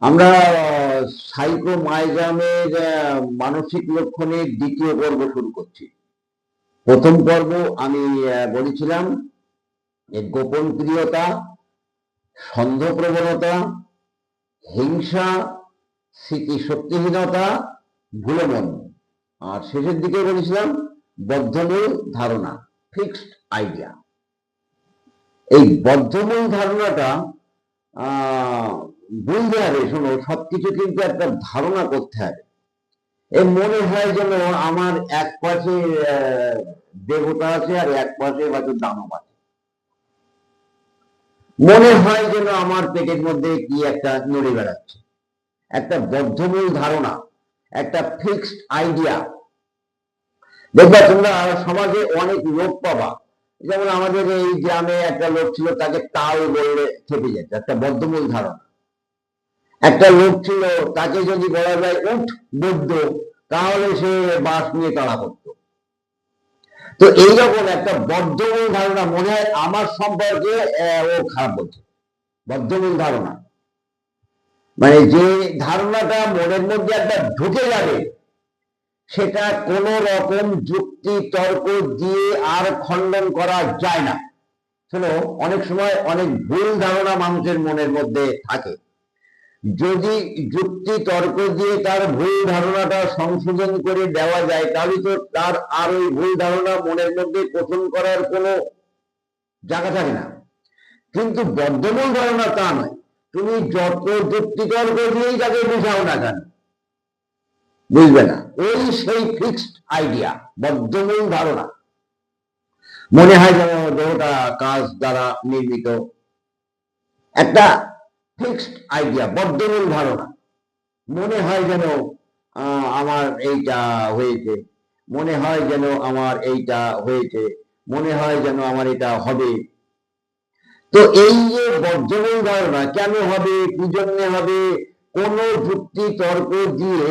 আমরা সাইকোমাইজামের মানসিক লক্ষণের দ্বিতীয় পর্ব শুরু করছি। প্রথম পর্ব আমি বলেছিলাম গোপন প্রিয়তা, সন্দেহ প্রবণতা, হিংসা, স্মৃতিশক্তিহীনতা, ভুলে মন, আর শেষের দিকে বলেছিলাম বদ্ধমূল ধারণা, ফিক্সড আইডিয়া। এই বদ্ধমূল ধারণাটা বুঝতে হবে। শোনো, সবকিছু কিন্তু একটা ধারণা করতে হবে। এই মনে হয় যেন আমার এক পাশে দেবতা আছে আর এক পাশে হয়তো দানব আছে। মনে হয় যেন আমার পেটের মধ্যে কি একটা নড়ে বেড়াচ্ছে। একটা বদ্ধমূল ধারণা, একটা ফিক্সড আইডিয়া। দেখবা তোমরা সমাজে অনেক লোক পাবা, যেমন আমাদের এই গ্রামে একটা লোক ছিল, তাকে তাল বললে খেপে যেত, একটা বদ্ধমূল ধারণা। একটা লোক ছিল, তাকে যদি বলা যায় উঠ বৈদ্য, তাহলে সে বাঁশ নিয়ে তাড়া করত। তো এইরকম একটা বদ্ধমূল ধারণা, মনে হয় আমার সম্পর্কে ও খারাপ বলছে। বদ্ধমূল ধারণা মানে যে ধারণাটা মনের মধ্যে একটা ঢুকে যাবে, সেটা কোন রকম যুক্তি তর্ক দিয়ে আর খণ্ডন করা যায় না। শোনো, অনেক সময় অনেক ভুল ধারণা মানুষের মনের মধ্যে থাকে। যদি যুক্তি তর্ক দিয়ে তার ভুল ধারণাটা সংশোধন করে দেওয়া যায়, তাহলে তো তার আর ওই ভুল ধারণা মনের মধ্যে পোষণ করার কোনো জায়গা থাকে না। কিন্তু বদ্ধমূল ধারণা তা নয়। তুমি যত যুক্তি তর্ক দিয়েই তাকে বুঝাও না কেন, বুঝবে না। ওই সেই ফিক্সড আইডিয়া, বদ্ধমূল ধারণা। মনে হয় যেন দেহটা কাজ দ্বারা নির্মিত, একটা ফিক্সড আইডিয়া, বদ্ধমূল ধারণা। মনে হয় যেন আমার এইটা হয়েছে, মনে হয় যেন আমার এইটা হয়েছে, মনে হয় যেন আমার এটা হবে। তো এই যে বদ্ধমূল ধারণা, কেন হবে, কি জন্য হবে, কোন যুক্তি তর্ক দিয়ে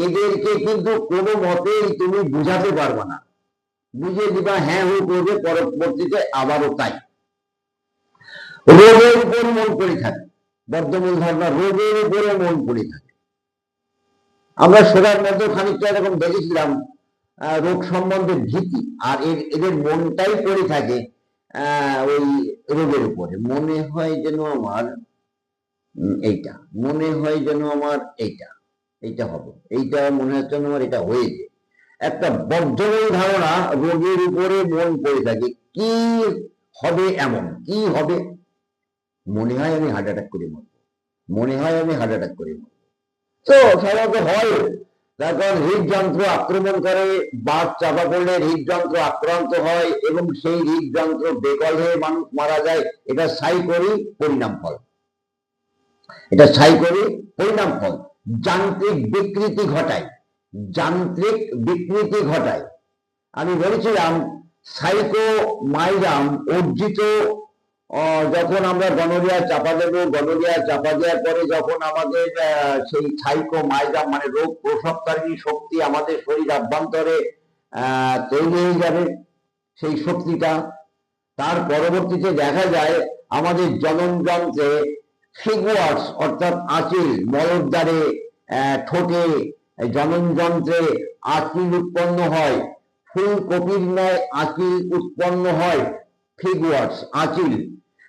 এদেরকে কিন্তু কোনো মতেই তুমি বুঝাতে পারবে না। বুঝিয়ে দিবা, হ্যাঁ হু করবে, পরবর্তীতে আবারও তাই। রোগের উপর মন পড়ে থাকে, বদ্ধমূল ধারণা রোগের উপরে মন পড়ে থাকে। আমরা সেটার মধ্যে খানিকটা এরকম দেখেছিলাম, রোগ সম্বন্ধে ভীতি, আর এদের মনটাই পড়ে থাকে ওই রোগের উপরে। মনে হয় যেন আমার এইটা, মনে হয় যেন আমার এইটা, এইটা হবে, এইটা মনে হচ্ছে আমার এটা হয়েছে। একটা বদ্ধমূল ধারণা রোগের উপরে মন পড়ে থাকে। কি হবে, এমন কি হবে, মনে হয় আমি হার্ট অ্যাটাক করে মরবো, মনে হয় আমি হার্ট অ্যাটাক করে মরবো। তো সাধারণত হয়, তার কারণ হৃদযন্ত্র আক্রমণ করে, বাস চাপা পড়লে হৃদযন্ত্র আক্রান্ত হয় এবং সেই হৃদযন্ত্র বেকল হয়ে মানুষ মারা যায়। এটা সাইকোরি পরিণাম ফল, এটা সাইকোরি পরিণাম ফল। যান্ত্রিক বিকৃতি ঘটায়, যান্ত্রিক বিকৃতি ঘটায়। আমি বলেছিলাম সাইকোমাইজাম অর্জিত যখন আমরা গনোরিয়া চাপা দেবো, গনোরিয়া চাপা দেওয়ার পরে যখন আমাদের সেই সাইকোমাইজাম মানে রোগ প্রসবকারী শক্তি আমাদের শরীর অভ্যন্তরে তৈরি হয়ে যাবে, সেই শক্তিটা তার পরবর্তীতে দেখা যায় আমাদের জননযন্ত্রে ফিগুয়ার্স অর্থাৎ আঁচিল, মলদ্বারে, ঠোঁটে, জননযন্ত্রে আঁচিল উৎপন্ন হয়। ফুলকপির ন্যায় আঁচিল উৎপন্ন হয়, ফিগুয়ার্স, আঁচিল।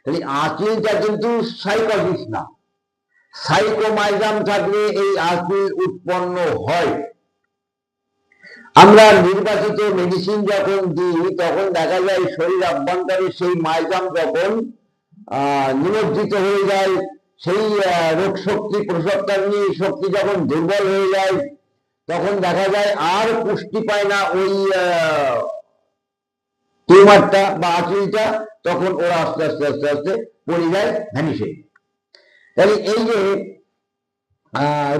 তাহলে আঁচিলটা কিন্তু সাইকোসিস না, সাইকোমাইজাম থাকলে এই আঁচিল উৎপন্ন হয়। আমরা নির্বাচিত মেডিসিন যখন দিই, তখন দেখা যায় শরীর অভ্যন্তরে সেই মাইজাম যখন নিমজ্জিত হয়ে যায়, সেই রোগ শক্তি, প্রসবকারিণী শক্তি যখন দুর্বল হয়ে যায়, তখন দেখা যায় আর পুষ্টি পায় না ওই টিউমারটা বা আঁচিলটা, তখন ওরা আস্তে আস্তে আস্তে আস্তে পড়ে যায়, ভ্যানিশে। তাহলে এই যে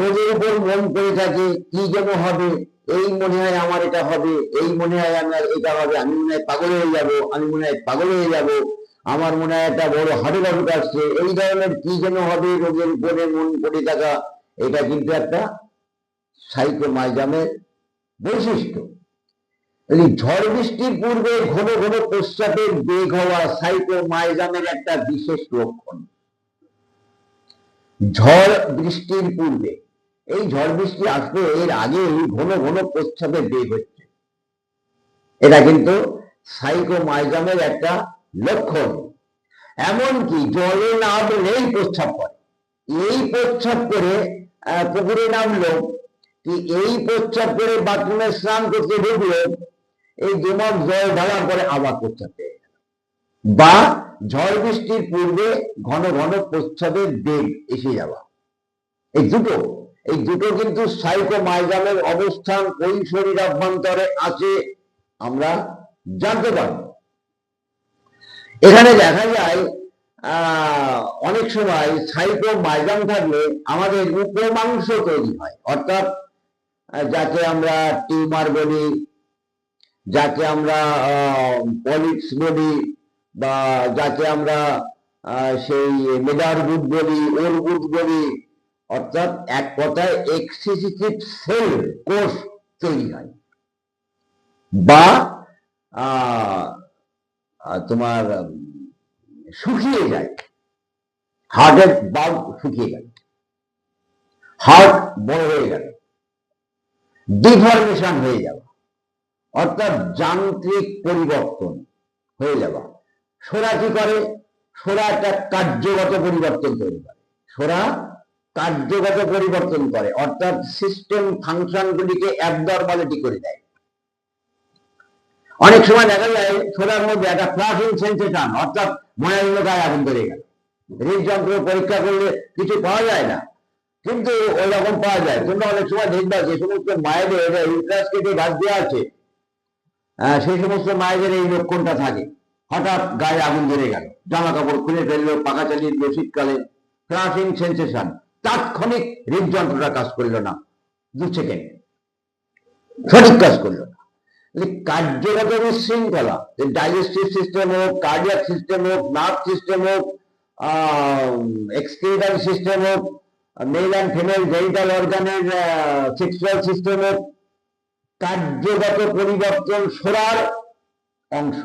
রোগের উপর মন পড়ে থাকে, কি যেন হবে, এই মনে হয় আমার এটা হবে, এই মনে হয় আমার এটা হবে, আমি মনে হয় পাগল হয়ে যাব, আমি মনে হয় পাগল হয়ে যাব, আমার মনে হয় একটা বড় হার্টের অসুখ আসছে, এই ধরনের কি যেন হবে, রোগের উপরে মন পড়ে থাকা, এটা কিন্তু একটা সাইকোমাইজামের বৈশিষ্ট্য। ঝড় বৃষ্টির পূর্বে ঘন ঘন প্রস্রাবের বেগ হওয়া সাইকোমাইজামের একটা বিশেষ লক্ষণ। ঝড় বৃষ্টির পূর্বে, এই ঝড় বৃষ্টি আসবে এর আগে ঘন ঘন প্রস্রাবের বেগ হচ্ছে, এটা কিন্তু সাইকোমাইজামের একটা লক্ষণ। এমনকি জলে নামলেই প্রস্রাব করে, এই প্রস্রাব করে পুকুরে নামলো কি, এই প্রস্রাব করে বাথরুমে স্নান করতে ঢুকলো, এই দুমগ জল ঢালার পরে আবার প্রস্রাব পেয়ে গেল। বা ঝড় বৃষ্টির পূর্বে ঘন ঘন প্রস্রাবের বেগ এসে যাওয়া, এই দুটো কিন্তু সাইকোমাইজামের অবস্থান ওই শরীর অভ্যন্তরে আছে, আমরা জানতে পারব। এখানে দেখা যায় অনেক সময় সাইকোমাইজাম থাকলে আমাদের উপমাংস তৈরি হয়, অর্থাৎ যাকে আমরা টিউমার বলি, যাকে আমরা পলিপস বলি, বা যাকে আমরা সেই মেদারগুড বলি, ওরগুড বলি, অর্থাৎ এক কথায় এক্সিসিভ সেল কোষ তৈরি হয়, বা তোমার শুকিয়ে যায়, হার্টের বাল্ব শুকিয়ে গেল, হার্ট বড় হয়ে গেল, ডিফরমেশন হয়ে যাওয়া, অর্থাৎ যান্ত্রিক পরিবর্তন হয়ে যাওয়া। সোরা কি করে? সোরা একটা কার্যগত পরিবর্তন তৈরি করে, সোরা কার্যগত পরিবর্তন করে, অর্থাৎ সিস্টেম ফাংশন গুলিকে অ্যাবনরমালিটি করে দেয়। অনেক সময় দেখা যায় সোরার মধ্যে একটা ফ্লাশিং সেন্সেশন, অর্থাৎ মনে হলো গায়ে আগুন ধরে গেল, হৃদযন্ত্র পরীক্ষা করলে কিছু পাওয়া যায় না, কিন্তু ওই রকম পাওয়া যায়। তোমরা অনেক সময় দেখবা যে সমস্ত মায়েদের ইউট্রাস কেটে গাছ দেওয়া আছে, সেই সমস্ত মায়েদের এই লক্ষণটা থাকে, হঠাৎ গায়ে আগুন ধরে গেল, জামা কাপড় খুলে ফেললো, পাখা চালিয়ে দিল শীতকালে, ফ্লাশিং সেন্সেশন, তাৎক্ষণিক হৃদযন্ত্রটা কাজ করলো না, 2 সেকেন্ড সঠিক কাজ করলো না। কার্যগত বিশৃঙ্খলা, ডাইজেস্টিভ সিস্টেম হোক, কার্ডিয়াক সিস্টেম হোক, নার্ভ সিস্টেম হোক, এক্সক্রিটারি সিস্টেম হোক, মেল অ্যান্ড ফিমেল জেনিটাল অর্গানের সেক্সুয়াল সিস্টেম হোক, কার্যগত পরিবর্তন সোরার অংশ,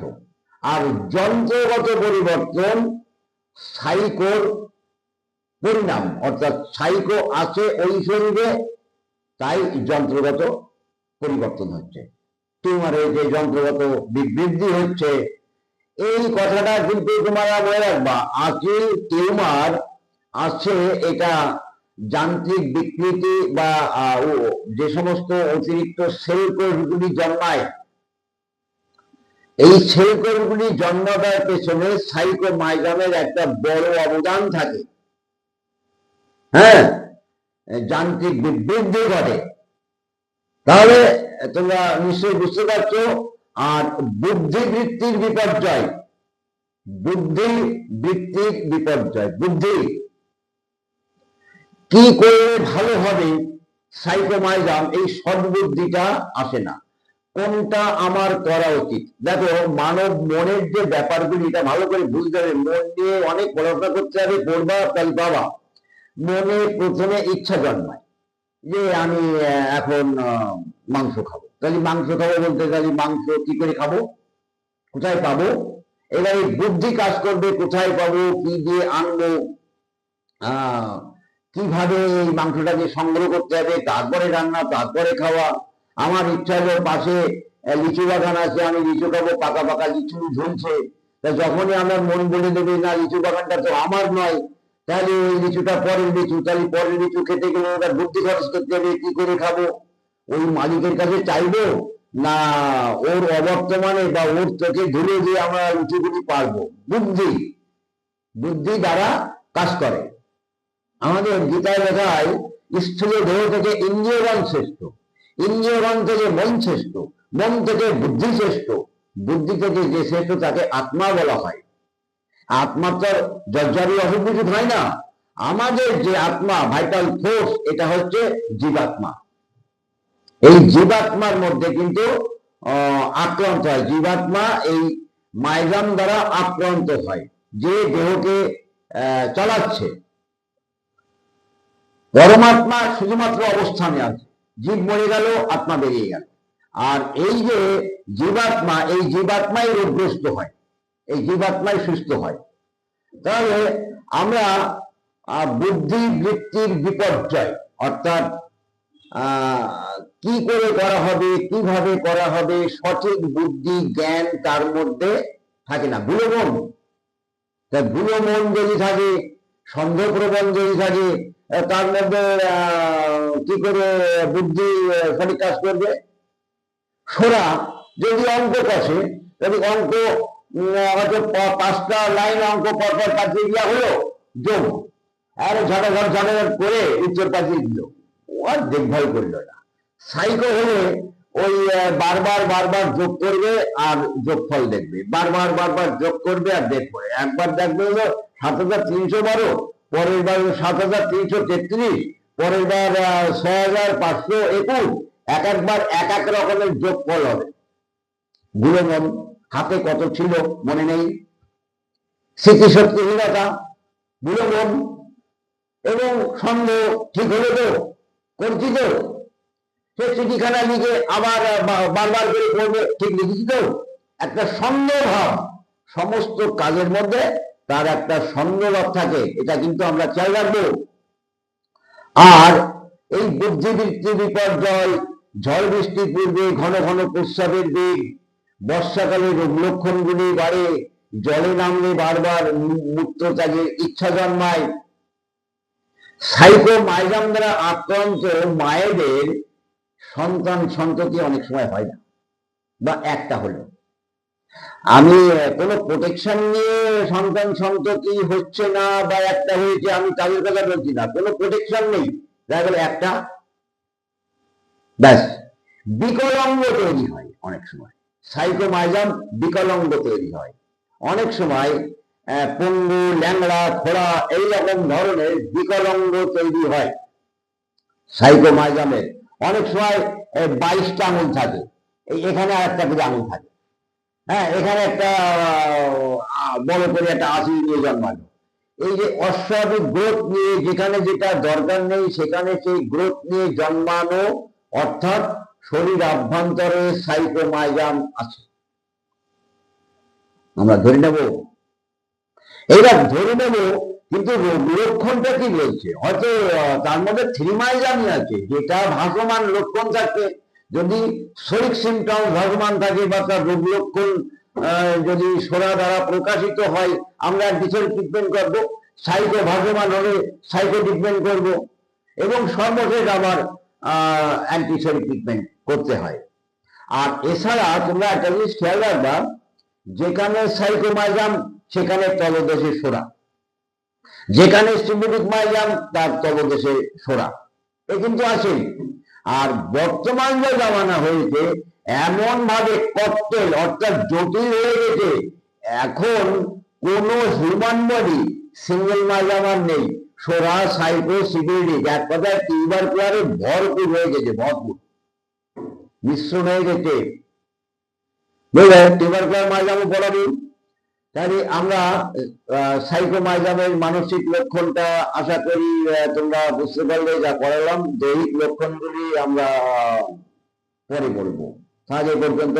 আর যন্ত্রগত পরিবর্তন সাইকোর পরিণাম, অর্থাৎ সাইকো আছে ওই শরীরে, তাই যন্ত্রগত পরিবর্তন হচ্ছে, টিউমার হয়েছে, যন্ত্রগত বিবৃদ্ধি হচ্ছে। এই কথাটা কিন্তু তোমরা মনে রাখবা, আছে টিউমার আছে, এটা যান্ত্রিক বিকৃতি বা যে সমস্ত অতিরিক্ত সেল কোষগুলি জন্মায়, এই সেল কোষগুলি জন্মাবার পেছনে সাইকোমাইজামের একটা বড় অবদান থাকে। হ্যাঁ, যান্ত্রিক বিবৃদ্ধি ঘটে, তাহলে তোমরা নিশ্চয়ই বুঝতে পারছো। আর বুদ্ধিবৃত্তির বিপর্যয়, বুদ্ধিবৃত্তির বিপর্যয়, বুদ্ধি কি করলে ভালো হবে, সাইকোমাইজাম এই সদ্বুদ্ধিটা আসে না, কোনটা আমার করা উচিত। দেখো, মানব মনের যে ব্যাপারগুলি, এটা ভালো করে বুঝতে হবে, মন নিয়ে অনেক পড়াশোনা করতে হবে, পড়বা তাই বাবা। মনে প্রথমে ইচ্ছা জন্মায় যে আমি এখন মাংস খাবো, তাহলে মাংস খাবো বলতে তাহলে মাংস কি করে খাবো, কোথায় পাবো, এবার এই বুদ্ধি কাজ করবে, কোথায় পাবো, কি দিয়ে আনবো, কিভাবে এই মাংসটাকে সংগ্রহ করতে হবে, তারপরে রান্না, তারপরে খাওয়া। আমার ইচ্ছা হলো পাশে লিচু বাগান আছে, আমি লিচু খাবো, পাকা পাকা লিচু ঝুলছে, তা যখনই আমার মন বলে দেবে না লিচু বাগানটা তো আমার নয়, তাহলে ওই লিচুটা পরের লিচু, তাহলে পরের লিচু খেতে গেলে ওটা বুদ্ধি খরচ করতে হবে, কি করে খাবো, ওই মালিকের কাছে চাইবো না ওর অবর্তমানে বা ওর চোখে ধুলে দিয়ে আমরা লিচুগুলি পারবো। বুদ্ধি, বুদ্ধি দ্বারা কাজ করে। আমাদের গীতায় লেখায় স্থূল দেহ থেকে ইন্দ্রিয়গণ শ্রেষ্ঠ, ইন্দ্রিয়গণ থেকে মন শ্রেষ্ঠ, মন থেকে বুদ্ধি শ্রেষ্ঠ, বুদ্ধি থেকে যে শ্রেষ্ঠ তাকে আত্মা বলা হয়। আত্মা তো জর্জরি অসুবিধা হয় না, আমাদের যে আত্মা, ভাইটাল ফোর্স, এটা হচ্ছে জীবাত্মা। এই জীবাত্মার মধ্যে কিন্তু আক্রান্ত হয়, জীবাত্মা এই মাইজাম দ্বারা আক্রান্ত হয়, যে দেহকে চালাচ্ছে। পরমাত্মা শুধুমাত্র অবস্থানে আছে, জীব মরে গেল, আত্মা বেরিয়ে গেল, আর এই যে জীবাত্মা, এই জীবাত্মাই রোগগ্রস্ত হয়, এই জীবাত্মাই সুস্থ হয়। তাহলে আমরা বুদ্ধি বৃত্তির বিপর্যয়, অর্থাৎ কি করে করা হবে, কিভাবে করা হবে, সঠিক বুদ্ধি জ্ঞান তার মধ্যে থাকে না। ভুলো মন, তা ভুলো মন যদি থাকে, সন্দেহ প্রবণ যদি থাকে, তার মধ্যে কি করে বুদ্ধি সঠিক কাজ করবে? সোরা যদি অঙ্ক কষে, যদি অঙ্ক হয়তো 5টা লাইন অঙ্ক পরপর পাঠিয়ে দেওয়া হলো যোগ, আর ঝাড়াঘাট ঝাড়াঘাট করে উত্তর পাঠিয়ে দিল, ও আর দেখভাল করলো না। সাইকো হলে ওই বারবার বারবার যোগ করবে আর যোগফল দেখবে, বারবার বারবার যোগ করবে আর দেখবে। একবার দেখবে হলো 7312, পরের বার 7333, পরের বার 6521, এক একবার এক এক রকমের যোগফল হবে। গুলো মন, হাতে কত ছিল মনে নেই, স্মৃতিশক্তিহীনতা, গুলো মন এবং সন্দেহ। ঠিক হলো তো, করছি তো, সে চিঠিখানা লিখে আবার বারবার করে পড়বে, ঠিক লিখেছি তো। একটা সন্দেহ ভাব, সমস্ত কাজের মধ্যে তার একটা সন্দেহ ভাব থাকে, এটা কিন্তু আমরা খেয়াল রাখবো। আর এই বুদ্ধিবৃত্তি বিপর্যয়, ঝড় বৃষ্টির পূর্বে ঘন ঘন প্রস্রাবের বেগ, বর্ষাকালে রোগ লক্ষণগুলি বাড়ে, জলে নামলে বারবার মূত্রত্যাগের ইচ্ছা জন্মায়। সাইকোমাইজাম দ্বারা আক্রান্ত মায়েদের সন্তান সন্ততি অনেক সময় হয় না, বা একটা হলো। আমি কোনো প্রোটেকশন নিয়ে সন্তান সন্ততি হচ্ছে না বা একটা হয়েছে আমি তাদের কথা বলছি না, কোনো প্রোটেকশন নেই, দেখা গেল একটা, ব্যাস বিকলাঙ্গ তৈরি হয়। অনেক সময় সাইকোমাইজাম বিকলাঙ্গ তৈরি হয়, অনেক সময় পঙ্গু, ল্যাংড়া, খোড়া এইরকম ধরনের বিকলাঙ্গ তৈরি হয় সাইকোমাইজামের। অনেক সময় 22টা আঙুল থাকে, এখানে আর একটা করে আঙুল থাকে, হ্যাঁ, এখানে একটা বড় করে একটা আশি নিয়ে জন্মালো। এই যে অস্বাভাবিক গ্রোথ নিয়ে, যেখানে যেটা দরকার নেই সেখানে সেই গ্রোথ নিয়ে জন্মানো, অর্থাৎ শরীর আভ্যন্তরে সাইকোমাইজাম আছে, আমরা ধরে নেব। এইবার ধরে নেব, কিন্তু লক্ষণটা কি বলছে? হয়তো তার মধ্যে থ্রিমাইজামই আছে, যেটা ভাসমান লক্ষণ থাকে। যদি শরীর সিমটম ভাসমান থাকে বা তার রোগ লক্ষণ যদি সোরা দ্বারা প্রকাশিত হয়, আমরা অ্যান্টিসেপ্টিক ট্রিটমেন্ট করবো। সাইকো ভাসমান হলে সাইকো ট্রিটমেন্ট করবো, এবং সর্বশেষ আবার অ্যান্টিসেপ্টিক ট্রিটমেন্ট করতে হয়। আর এছাড়া তোমরা একটা জিনিস খেয়াল রাখবা, যেখানে সাইকোমাইজাম সেখানে তলদেশে সোরা, যেখানে সিম্বলিক মাইজাম তার তলদেশে সোরা, এ কিন্তু আছে। আর বর্তমান যে জামানা হয়েছে এমন ভাবে ককটেল, অর্থাৎ জটিল হয়ে গেছে, এখন কোন হিউম্যান বডি সিঙ্গেল মাইজাম আর নেই, সোরা, সাইকো, সিভিলিক, এক কথায় টিউবারকুলারে ভরপুর হয়ে গেছে, ভরপুর মিশ্রণ হয়ে গেছে। টিউবারকুলার মাইজামও পড়াবি। তাহলে আমরা সাইকোমাইজামের মানসিক লক্ষণটা আশা করি তোমরা বুঝতে পারলে। যা পড়ালাম দৈহিক লক্ষণগুলি আমরা পরে বলবো। আজ এই পর্যন্ত।